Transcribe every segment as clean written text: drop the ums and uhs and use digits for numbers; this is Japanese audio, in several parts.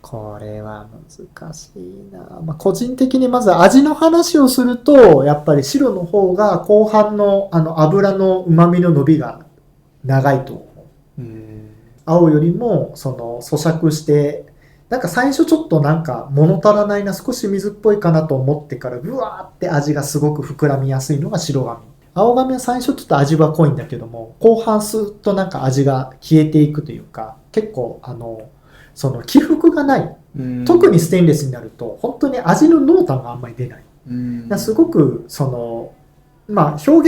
これは難しいな。個人的にまず味の話をすると、やっぱり白の方が後半の油の旨味の伸びが長いと思う。青よりも咀嚼して、なんか最初ちょっとなんか物足らないな、少し水っぽいかなと思ってから、ブワーって味がすごく膨らみやすいのが白髪。青髪は最初ちょっと味は濃いんだけども、後半スーッとなんか味が消えていくというか、結構起伏がない。特にステンレスになると本当に味の濃淡があんまり出ない。すごく表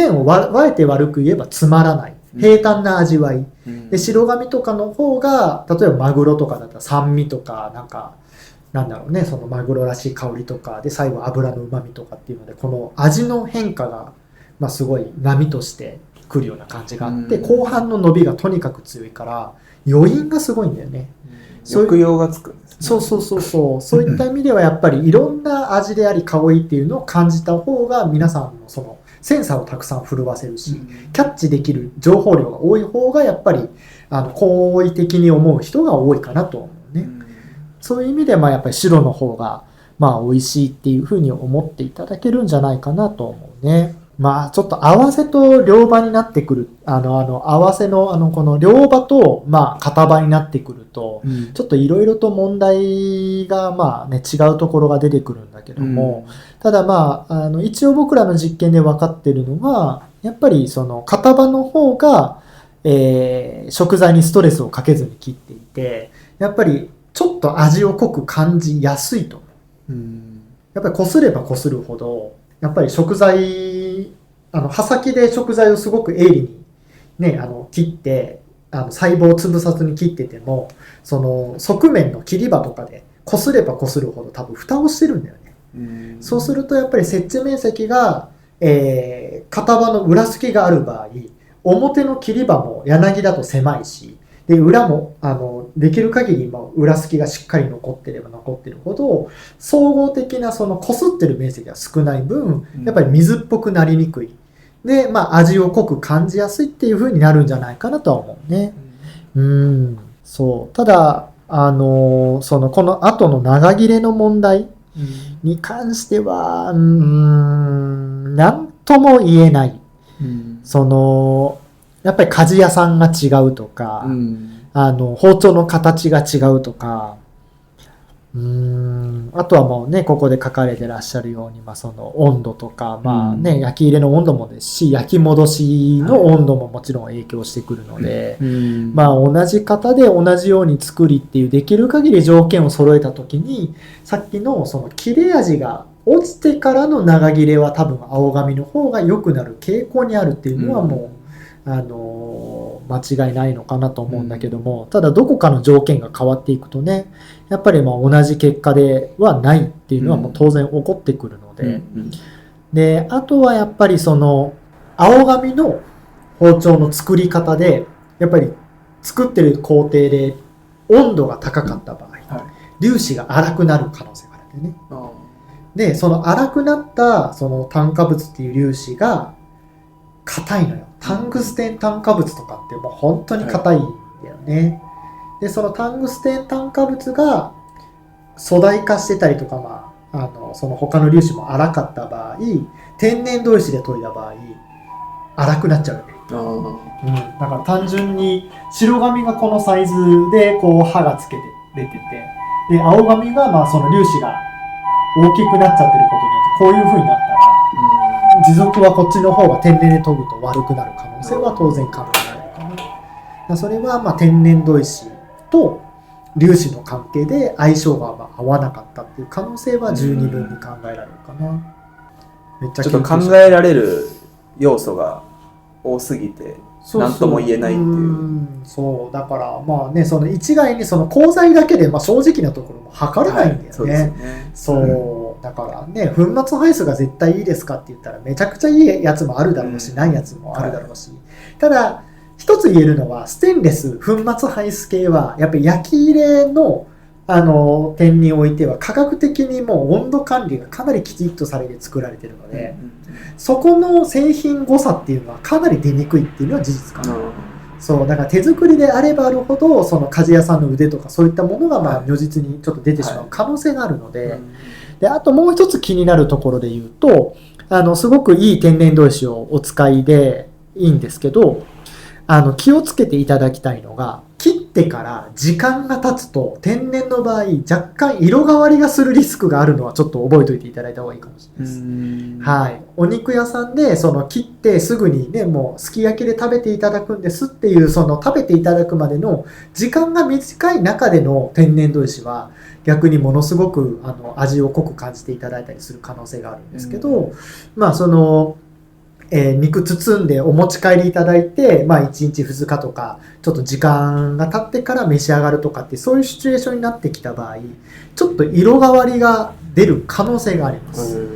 現をあえて悪く言えばつまらない平坦な味わい、で白髪とかの方が、例えばマグロとかだったら酸味とかなんだろうね、そのマグロらしい香りとかで、最後油の旨味とかっていうので、この味の変化がすごい波としてくるような感じがあって、後半の伸びがとにかく強いから余韻がすごいんだよね。抑揚がつくんですね。そういった意味ではやっぱりいろんな味であり香りっていうのを感じた方が、皆さんのそのセンサーをたくさん震わせるし、キャッチできる情報量が多い方がやっぱり好意的に思う人が多いかなと思うね。そういう意味でやっぱり白の方が美味しいっていうふうに思っていただけるんじゃないかなと思うね。ちょっと合わせと両刃になってくる、合わせのこの両刃と片刃になってくると、ちょっといろいろと問題が違うところが出てくるんだけども、ただ一応僕らの実験で分かってるのは、やっぱりその片刃の方が、食材にストレスをかけずに切っていて、やっぱりちょっと味を濃く感じやすいと思う。やっぱり擦れば擦るほど、やっぱり食材、刃先で食材をすごく鋭利にね、切って、細胞を潰さずに切ってても、その側面の切り刃とかで擦れば擦るほど多分蓋をしてるんだよね。そうするとやっぱり接地面積が、片刃の裏付きがある場合、表の切り刃も柳だと狭いし、で裏もできる限り裏付きがしっかり残ってれば残ってるほど、総合的なその擦ってる面積が少ない分、やっぱり水っぽくなりにくい。で、味を濃く感じやすいっていう風になるんじゃないかなとは思うね。そう。ただ、この後の長切れの問題に関しては、なんとも言えない。やっぱり鍛冶屋さんが違うとか、包丁の形が違うとか、あとはもうね、ここで書かれてらっしゃるように、その温度とか、焼き入れの温度もですし、焼き戻しの温度ももちろん影響してくるので、同じ型で同じように作りっていう、できる限り条件を揃えたときに、さっきのその切れ味が落ちてからの長切れは多分青髪の方が良くなる傾向にあるっていうのはもう、間違いないのかなと思うんだけども、ただどこかの条件が変わっていくとね、やっぱり同じ結果ではないっていうのはもう当然起こってくるので、で、あとはやっぱりその青髪の包丁の作り方で、やっぱり作ってる工程で温度が高かった場合、粒子が粗くなる可能性があるんだよね。で、その粗くなったその炭化物っていう粒子が硬いのよ。タングステン炭化物とかってもう本当に硬いんだよね。で、そのタングステン炭化物が粗大化してたりとか、その他の粒子も粗かった場合、天然砥石で研いだ場合、粗くなっちゃうよね。だから単純に白髪がこのサイズでこう刃がつけて出てて、で青髪がその粒子が大きくなっちゃってることによってこういう風になったら、持続はこっちの方が天然で研ぐと悪くなる可能性は当然考えられるかな。それは天然砥石と粒子の関係で相性が合わなかったっていう可能性は十二分に考えられるかな。めっちゃちょっと考えられる要素が多すぎて何とも言えないっていう。そうだからその一概にその鋼材だけで正直なところも測れないんだよね。そうですよね。そうだからね、粉末排出が絶対いいですかって言ったらめちゃくちゃいいやつもあるだろうし、ないやつもあるだろうし、ただ一つ言えるのはステンレス粉末排出系はやっぱり焼き入れの点においては科学的にもう温度管理がかなりきちっとされて作られているので、そこの製品誤差っていうのはかなり出にくいっていうのは事実かな。そうだから手作りであればあるほどその鍛冶屋さんの腕とかそういったものがまあ如実にちょっと出てしまう可能性があるので、であともう一つ気になるところで言うとすごくいい天然砥石をお使いでいいんですけど気をつけていただきたいのが切ってから時間が経つと天然の場合若干色変わりがするリスクがあるのはちょっと覚えておいていただいた方がいいかもしれないです。はい、お肉屋さんでその切ってすぐにねもうすき焼きで食べていただくんですっていうその食べていただくまでの時間が短い中での天然砥石は逆にものすごく味を濃く感じていただいたりする可能性があるんですけど、まあその肉包んでお持ち帰りいただいて、まあ、1日2日とかちょっと時間が経ってから召し上がるとかってそういうシチュエーションになってきた場合ちょっと色変わりが出る可能性があります。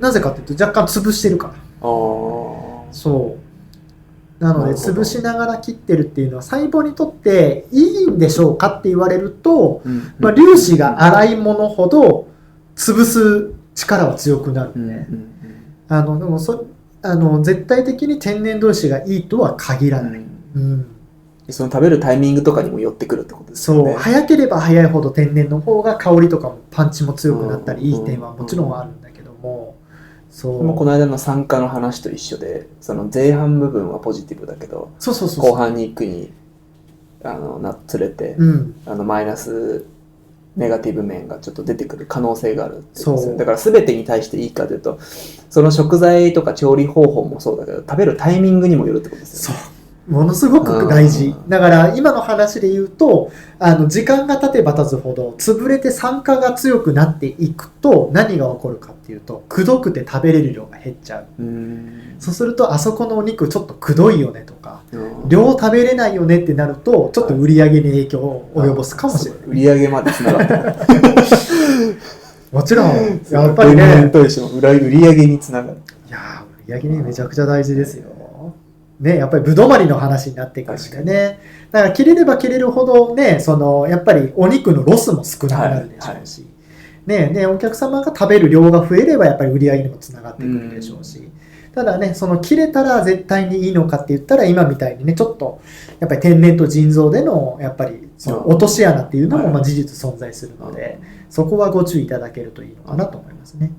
なぜかというと若干潰してるから。そうなので潰しながら切ってるっていうのは細胞にとっていいんでしょうかって言われると、まあ、粒子が粗いものほど潰す力は強くなるんで、でも絶対的に天然砥石がいいとは限らない、その食べるタイミングとかにも寄ってくるってことですよね。そう早ければ早いほど天然の方が香りとかもパンチも強くなったりいい点はもちろんあるんだけども、そうでもこの間の酸化の話と一緒でその前半部分はポジティブだけど後半に一気につれて、マイナスネガティブ面がちょっと出てくる可能性があるってことですよ。だから全てに対していいかというとその食材とか調理方法もそうだけど食べるタイミングにもよるってことですよね。ものすごく大事だから今の話で言うと時間が経てば経つほど潰れて酸化が強くなっていくと何が起こるかっていうとくどくて食べれる量が減っちゃう。そうするとあそこのお肉ちょっとくどいよねとか量食べれないよねってなるとちょっと売り上げに影響を及ぼすかもしれない。売り上げまでつながってるもちろんやっぱりね売り上げにつながる。いや売り上げねめちゃくちゃ大事ですよね、やっぱりぶどまりの話になってくるんでね。だから切れれば切れるほどねやっぱりお肉のロスも少なくなるでしょうし、ね、お客様が食べる量が増えればやっぱり売り上げにもつながってくるでしょうし、ただね切れたら絶対にいいのかって言ったら今みたいにねちょっとやっぱり天然と腎臓でのやっぱり落とし穴っていうのも事実存在するので、そこはご注意いただけるといいのかなと思いますね。